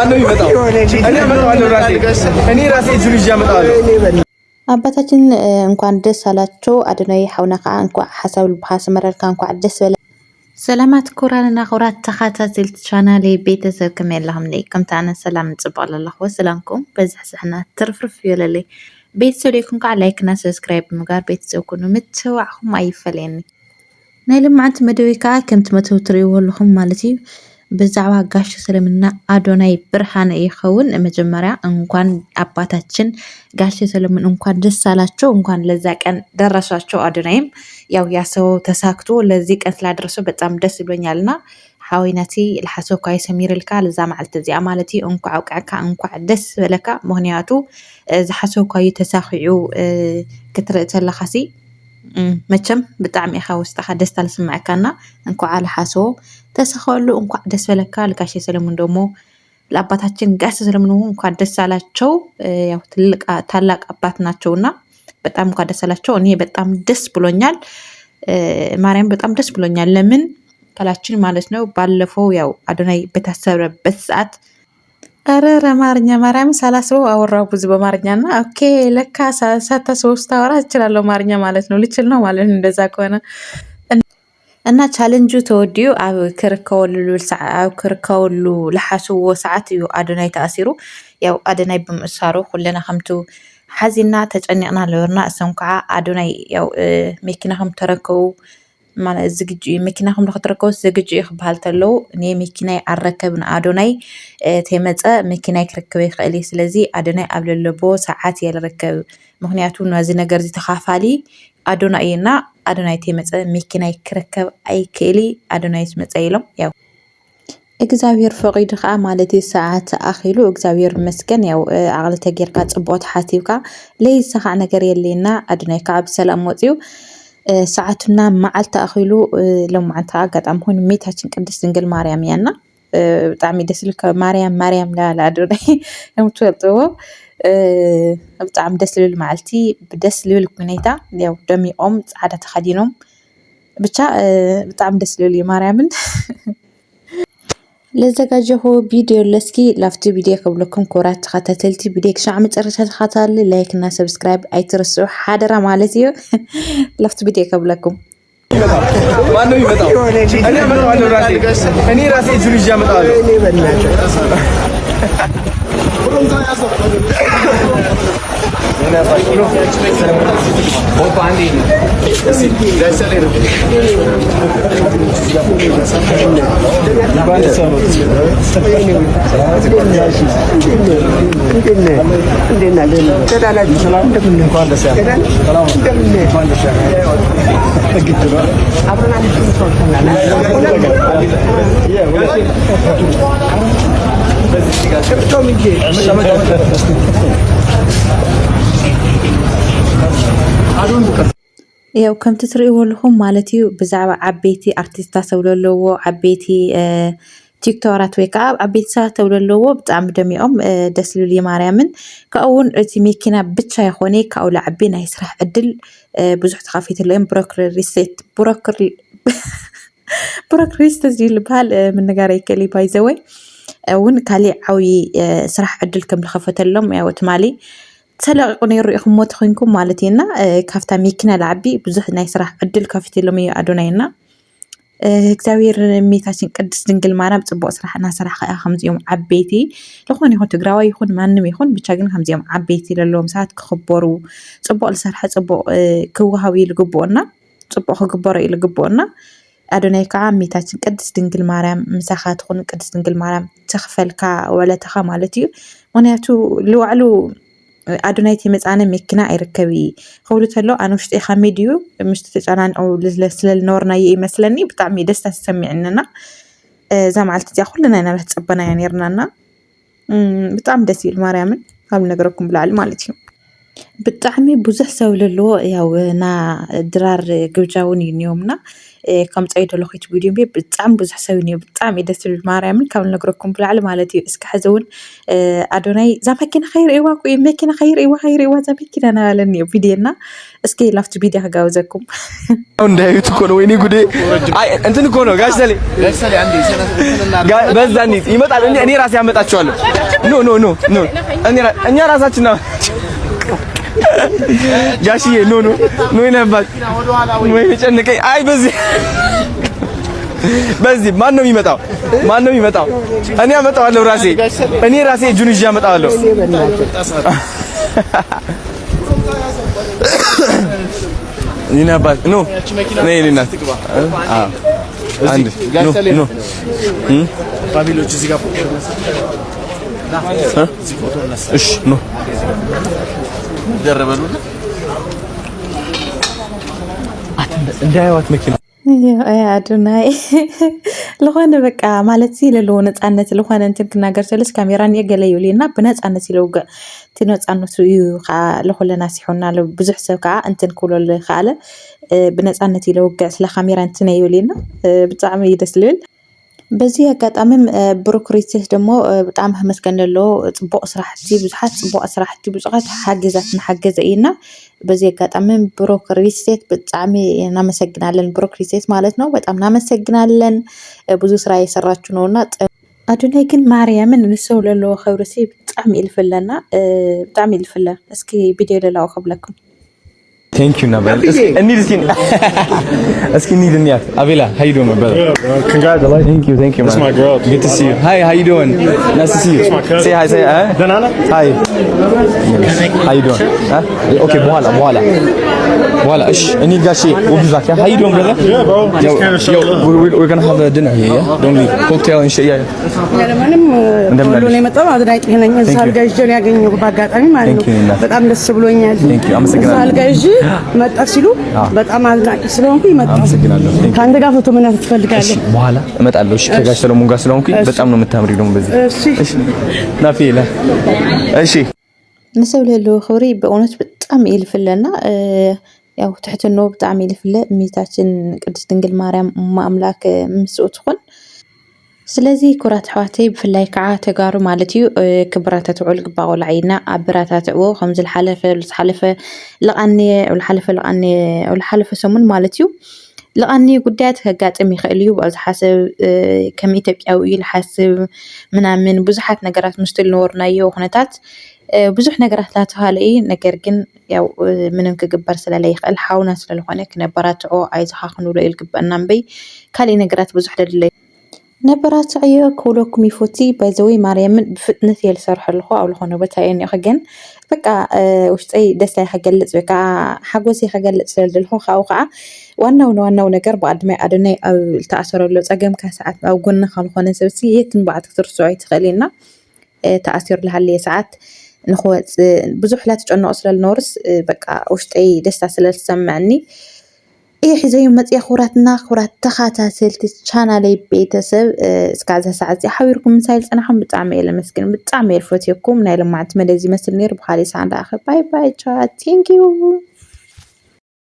ማነው ይመጣው? እኔ አመጣዋለሁ ራሴ። እኔ ራሴ እጁን ይዤ አመጣዋለሁ። አባታችን እንኳን ደስ አላቸው። አዶናይ ሓውና ከዓ እንኳን ሓሳብ ልብካ ስመረርካ እንኳን ደስ በለ። ሰላማት ኩራንና ኩራት ተኸታተልቲ ቻናሌ ቤተሰብ ከመይ ኣለኹም? ከምቲ ኣነ ሰላም ንፅበቅ ኣለኹ። ወሰላምኩም በዝሕ ዝሕና ትርፍርፍ ይበለለይ። ቤተሰብ ደይኩም ከዓ ላይክና ሰብስክራይብ ብምግባር ቤተሰብ ኩኑ ምትብባዕኹም ኣይፈለየኒ። ናይ ልምዓንቲ መደበይ ከዓ ከምቲ መተው ትሪእዎ ኣለኹም ማለት እዩ። ብዛዕባ ጋሽ ሰለምና አዶናይ ብርሃነ ይኸውን። መጀመሪያ እንኳን አባታችን ጋሽ ሰለምን እንኳን ደስ አላቸው፣ እንኳን ለዛ ቀን ደረሷቸው። አዶናይም ያው ያሰበው ተሳክቶ ለዚህ ቀን ስላደረሰው በጣም ደስ ብሎኛልና ሓዊነቲ ልሓሰብካ ይሰሚርልካ ለዛ መዓልቲ እዚኣ ማለት እዩ። እንኳዕ አውቃዕካ እንኳዕ ደስ በለካ። ምክንያቱ ዝሓሰብካዮ ተሳኺዑ ክትርኢ ተለኻሲ መቸም ብጣዕሚ ኢኻ ውስጥኻ ደስታ ዝስማዓካና እንኳዕ ልሓሰቦ ተሳኸሉ እንኳዕ ደስ በለካ። ለጋሽ ሰለሞን ደግሞ ለአባታችን ጋሽ ሰለሞን እንኳን ደስ አላቸው። ያው ታላቅ አባት ናቸውና በጣም እንኳን ደስ አላቸው። እኔ በጣም ደስ ብሎኛል። ማርያም በጣም ደስ ብሎኛል። ለምን ካላችን ማለት ነው ባለፈው ያው አዶናይ በታሰረበት ሰዓት አረረ አማርኛ ማርያም ሳላስበው አወራሁ ብዙ በአማርኛና ኦኬ ለካ ሳታስበው ስታወራ እችላለሁ አማርኛ ማለት ነው። ልችል ነው ማለት ነው እንደዛ ከሆነ እና ቻሌንጁ ተወዲኡ ኣብ ክርከወሉ ዝሓስብዎ ሰዓት እዩ አዶናይ ተኣሲሩ። ያው አዶናይ ብምእሳሩ ኩለና ከምቱ ሓዚና ተጨኒቕና ነበርና። እሶም ከዓ አዶናይ ያው መኪና ከም ተረከቡ ማለት ዝግጁ መኪና ከም ንክትረከቡ ዝግጁ ክበሃል ተለው እኔ መኪናይ ኣረከብን አዶናይ ተመፀ መኪናይ ክረክበ ይኽእል እዩ። ስለዚ አዶናይ ኣብ ለለቦ ሰዓት የልረከብ ምክንያቱ ነዚ ነገር እዚ ተኻፋሊ አዶናይ እና አዶናይ ተመፀ መኪናይ ክረከብ ኣይክእሊ አዶናይ ስመፀ ኢሎም ያው እግዚአብሔር ፈቂዱ ከዓ ማለት ሰዓት ኣኺሉ እግዚአብሔር መስገን ያው ኣቕሊ ተጌርካ ፅቡቅ ተሓሲብካ ለይስኻዕ ነገር የለና። አዶናይ ከዓ ብሰላም ወፂኡ ሰዓቱና መዓልቲ ኣኺሉ ሎማዓንቲ ኣጋጣሚ ኮይኑ ሜታችን ቅድስት ድንግል ማርያም እያና ብጣዕሚ ደስ ዝብልካ ማርያም ማርያም ለአዶናይ ከምትፈልጥዎ ብጣዕሚ ደስ ዝብል መዓልቲ ብደስ ዝብል ሁኔታ ያው ደሚቆም ፃዕዳ ተኸዲኖም ብቻ ብጣዕሚ ደስ ዝብል እዩ ማርያምን ለዘጋጀሁ ቪዲዮ ለስኪ ላፍቲ ቪዲዮ ከብለኩም ኩራት ተኸታተልቲ ቪዲዮ ክሳዕ መጨረሻ ተኸታተሉ ላይክ እና ሰብስክራይብ ኣይትርስዑ ሓደራ ማለት እዩ። ላፍቲ ቪዲዮ ከብለኩም ማነው ይመጣው? እኔ አመጣዋለሁ ራሴ። እኔ ራሴ እጁን ይዤ አመጣዋለሁ። ያው ከምቲ ትሪእዎ ኣለኹም ማለት እዩ ብዛዕባ ዓበይቲ ኣርቲስታት ተብሎ ኣለዎ ዓበይቲ ቲክቶከራት ወይ ከዓ ዓበይቲ ሰባት ተብሎ ኣለዎ ብጣዕሚ ደሚቖም ደስ ዝብል ማርያምን ካብኡ እውን እቲ መኪና ብቻ ይኾነ ካብኡ ላዕቢ ናይ ስራሕ ዕድል ብዙሕ ተኸፊትሎም ብሮክሪ ሪስት ዝበሃል ምንጋር ይከሊ ባይዘወይ እውን ካሊእ ዓብዪ ስራሕ ዕድል ከም ዝኸፈተሎም ያው ትማሊ ተለቂቁ ነይሩ ኢኹም ሞ ተኮንኩም ማለት እዩና ካብታ መኪና ላዕቢ ብዙሕ ናይ ስራሕ ዕድል ከፊትሎም እዩ አዶናይና እግዚአብሔር እሜታችን ቅድስት ድንግል ማርያም ፅቡቅ ስራሕ እናሰራሕ ከዓ ከምዚኦም ዓበይቲ ዝኾነ ይኹን ትግራዋይ ይኹን ማንም ይኹን ብቻ ግን ከምዚኦም ዓበይቲ ዘለዎም ሰባት ክኽበሩ ፅቡቅ ዝሰርሐ ፅቡቅ ክወሃብ እዩ ዝግብኦና ፅቡቅ ክግበሮ እዩ ዝግብኦና። አዶናይ ከዓ እሜታችን ቅድስት ድንግል ማርያም ምሳኻ ትኹን ቅድስት ድንግል ማርያም ትኽፈልካ ወለተኻ ማለት እዩ። ምክንያቱ ልዋዕሉ አዶናይ ተመፃነ መኪና ኣይርከብ ክብሉ ተሎ ኣነ ውሽጢ ከመይ ድዩ ምስቲ ተጨናንዑ ስለዝነበርናዮ ይመስለኒ ብጣዕሚ ደስታ ዝሰሚዕንና እዛ መዓልቲ እዚኣ ኩልና ኢና ፀበናያ ነርናና ብጣዕሚ ደስ ይብል ማርያምን ካብ ነገረኩም ብላዕሊ ማለት እዩ። ብጣዕሚ ብዙሕ ሰብ ዘለዎ ያው ና ድራር ግብዣ እውን እዩ እኒኦምና كم تعيد له خيط فيديو بي بتعم بزح سويني بتعم يدس الماريم كم نقرأكم بالعلى مالتي اسكحزون أدوناي زمكين خير إيوا كوي مكين خير إيوا زمكين أنا لني فيديونا اسكي لافت فيديو هجاوزكم ده تكون ويني كده أنت نكونه قاش سلي عندي بس زني يمت على إني راسي عم بتأشوال نو أني راساتنا جاشي نو ينبغ وين يجنك أي بس ما نو يمتاو أنا أمتاو على راسي أني راسي جونيجي أمتاو له ينبغ نو نيلنا عندي نو فاميلو تزيغا ايش نو دربلونا እንዳይዋት መኪና አዶናይ ለሆነ በቃ ማለት ሲለለው ነፃነት ለሆነ እንትን ክናገር ስለስ ካሜራን የገለዩልና በነፃነት ሲለውገ ትነፃነቱ ለሁለና ሲሆንና ብዙሕ ሰብ ከዓ እንትን ኩሎል ካለ በነፃነት ይለውገ ስለ ካሜራ እንትን ይውልና ብጣዕሚ ይደስልል በዚህ አጋጣሚም ብሮክሪቲስ ደግሞ በጣም መስከነሎ ጽቦቅ ስራሕቲ ብዙሓት ጽቦቅ ስራሕቲ ብዙሓት ሓገዛትና ሓገዘኢና በዚህ አጋጣሚም ብሮክሪቲስ በጣም እናመሰግናለን ብሮክሪቲስ ማለት ነው በጣም እናመሰግናለን ብዙ ስራ እየሰራችሁ ነውና አዶናይ ግን ማርያምን ንሰው ለሎ ኸብረሲ በጣም ይልፈለና በጣም ይልፈለ እስኪ ቪዲዮ ለላው ኸብለኩም Thank you, Nabel. Need to see. Aski need in yet. Avila, how you doing, my brother? Congratulations. Thank you, man. That's my girl. Good to see you. Hi, how you doing? Nice to see you. That's my cousin. Say hi, say hi. Danana? Hi. How you doing? Huh? Okay, voila. Ish. Any gashi. We'll be back. How you doing, brother? Yeah, bro. Just kind of showed up. We're gonna have a dinner here, yeah? Don't leave. Cocktail and shit, yeah. ሁሉን የመጣው አድናቂ ነኝ እዛ አልጋዥ ነው ያገኘው በአጋጣሚ ማለት ነው በጣም ደስ ብሎኛል እዛ አልጋዥ መጣ ሲሉ በጣም አድናቂ ስለሆንኩ ይመጣው አመሰግናለሁ ካንተ ጋር ፎቶ መነሳት ፈልጋለሁ በኋላ እመጣለሁ እሺ ከጋሽ ሰለሞን ጋር ስለሆንኩ በጣም ነው የምታምሪው ደግሞ በዚህ እሺ ናፊላ እሺ ንሰው ለሎ ኸብሪ በእውነት በጣም ይልፍለና ያው ትሕትኖ በጣም ይልፍለ እሚታችን ቅድስት ድንግል ማርያም አምላክ ምስኡ ትኹን ስለዚህ ኩራት ሕዋተይ ብፍላይ ከዓ ተጋሩ ማለት እዩ ክብራት ተትዑል ግባቆ ለዓይና ኣብራታትዎ ከም ዝሓለፈ ለቃኒ ሰሙን ማለት እዩ ለቃኒ ጉዳያት ከጋጥም ይኽእል እዩ ብኣብዝሓ ሰብ ከም ኢትዮጵያዊ እዩ ዝሓስብ ምናምን ብዙሓት ነገራት ምስቲ ዝነበርናዮ ኩነታት ብዙሕ ነገራት ላተባሃለ እዩ ነገር ግን ያው ምንም ክግበር ስለለይኽእል ሓውና ስለዝኾነ ክነበራትዖ ኣይዝኻኽንብሎ እዩ ዝግበአና እምበይ ካሊእ ነገራት ብዙሕ ደድለ نبرات عيو كولوكم يفوتي بايزوي مريم بفتنة يلسرح له أو لهونه بتاعين يخجن بقى وش أي دستي خجلت بقى حجوسي خجلت سلدله خاوقع وانا ونجر بعد ما أدنى أو التأثر اللي تجمع كساعات أو قلنا خلونا سوسي يتم بعد كثر سعيد خلينا تأثير لها اللي ساعات نخوات بزحلات جنا أصل النورس بقى وش أي دست سلسل سمعني إيه حزايو متى خوراتنا خورات تخاتا سلتي channel بيتسب اسكازا ساعتي حاوركم مسايل أنا حم بتعمل مسكين بتعمل فوتيكم نايل معتمد زي مثل نير بخالي سعد آخر باي تشات thank you